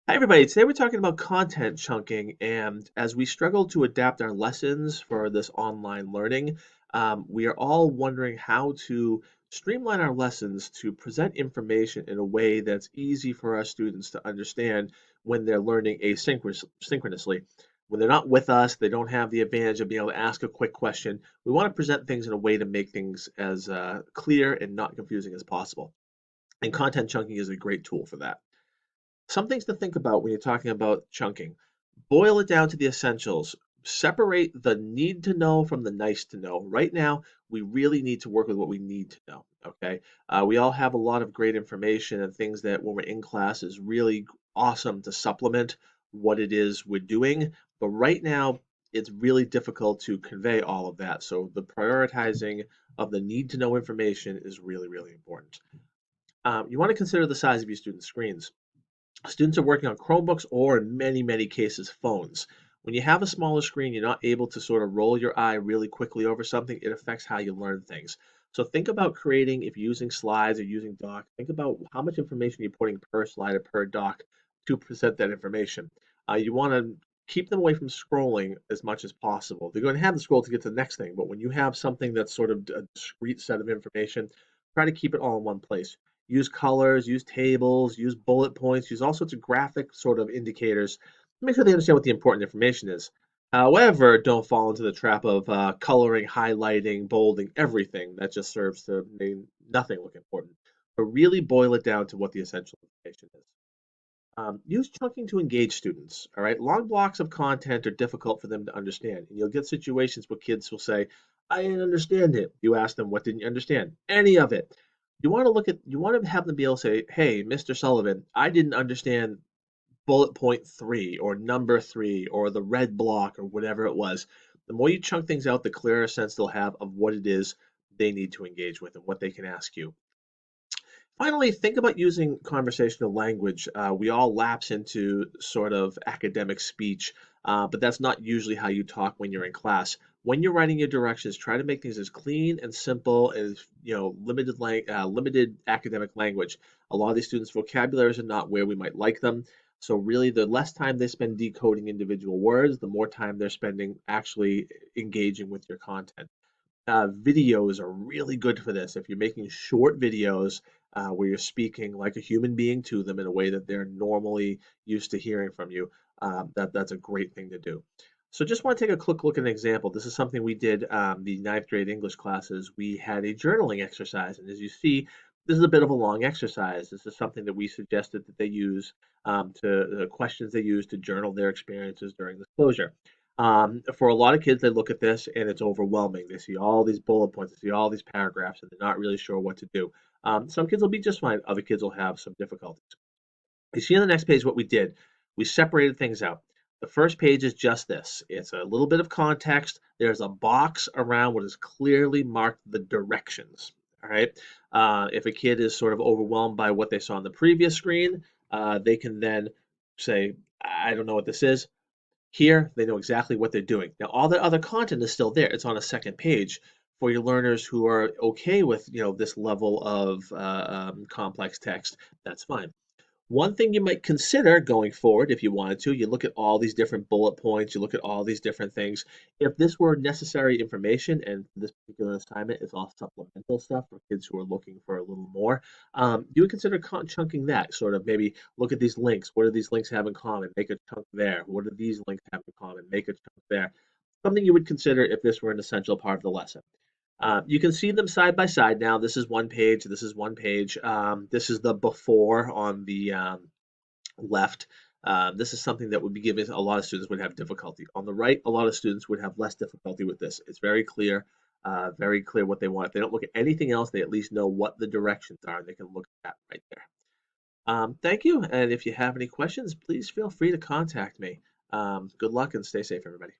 Hi, everybody. Today we're talking about content chunking, and as we struggle to adapt our lessons for this online learning, we are all wondering how to streamline our lessons to present information in a way that's easy for our students to understand when they're learning synchronously. When they're not with us, they don't have the advantage of being able to ask a quick question. We want to present things in a way to make things as clear and not confusing as possible. And content chunking is a great tool for that. Some things to think about when you're talking about chunking. Boil it down to the essentials. Separate the need to know from the nice to know. Right now, we really need to work with what we need to know. Okay. We all have a lot of great information and things that when we're in class is really awesome to supplement what it is we're doing. But right now, it's really difficult to convey all of that. So the prioritizing of the need to know information is really, really important. You want to consider the size of your students' screens. Students are working on Chromebooks or in many, many cases, phones. When you have a smaller screen, you're not able to sort of roll your eye really quickly over something. It affects how you learn things. So think about creating, if you're using slides or using doc, think about how much information you're putting per slide or per doc to present that information. You want to keep them away from scrolling as much as possible. They're going to have the scroll to get to the next thing, but when you have something that's sort of a discrete set of information, try to keep it all in one place. Use colors, use tables, use bullet points, use all sorts of graphic sort of indicators to make sure they understand what the important information is. However, don't fall into the trap of coloring, highlighting, bolding everything. That just serves to make nothing look important. But really boil it down to what the essential information is. Use chunking to engage students. All right, long blocks of content are difficult for them to understand, and you'll get situations where kids will say, "I didn't understand it." You ask them, "What didn't you understand?" Any of it. You want to have them be able to say, "Hey, Mr. Sullivan, I didn't understand bullet point three or number three or the red block or whatever it was." The more you chunk things out, the clearer sense they'll have of what it is they need to engage with and what they can ask you. Finally, think about using conversational language. We all lapse into sort of academic speech, but that's not usually how you talk when you're in class. When you're writing your directions, try to make things as clean and simple as limited academic language. A lot of these students' vocabularies are not where we might like them. So really, the less time they spend decoding individual words, the more time they're spending actually engaging with your content. Videos are really good for this. If you're making short videos where you're speaking like a human being to them in a way that they're normally used to hearing from you, that's a great thing to do. So just want to take a quick look at an example. This is something we did the ninth grade English classes. We had a journaling exercise, and as you see, this is a bit of a long exercise. This is something that we suggested that they use to the questions they use to journal their experiences during this closure. For a lot of kids, they look at this and it's overwhelming. They see all these bullet points, they see all these paragraphs, and they're not really sure what to do. Some kids will be just fine, other kids will have some difficulties. You see on the next page what we did. We separated things out. The first page is just this. It's a little bit of context. There's a box around what is clearly marked the directions. All right. If a kid is sort of overwhelmed by what they saw on the previous screen, they can then say, "I don't know what this is." Here, they know exactly what they're doing. Now, all the other content is still there. It's on a second page for your learners who are okay with, this level of complex text. That's fine. One thing you might consider going forward, if you wanted to, you look at all these different bullet points, you look at all these different things. If this were necessary information, and this particular assignment is all supplemental stuff for kids who are looking for a little more, you would consider chunking that. Sort of maybe look at these links. What do these links have in common? Make a chunk there. What do these links have in common? Make a chunk there. Something you would consider if this were an essential part of the lesson. You can see them side by side now. This is one page. This is one page. This is the before on the left. This is something that would be given a lot of students would have difficulty. On the right, a lot of students would have less difficulty with this. It's very clear what they want. If they don't look at anything else, they at least know what the directions are, and they can look at that right there. Thank you, and if you have any questions, please feel free to contact me. Good luck and stay safe, everybody.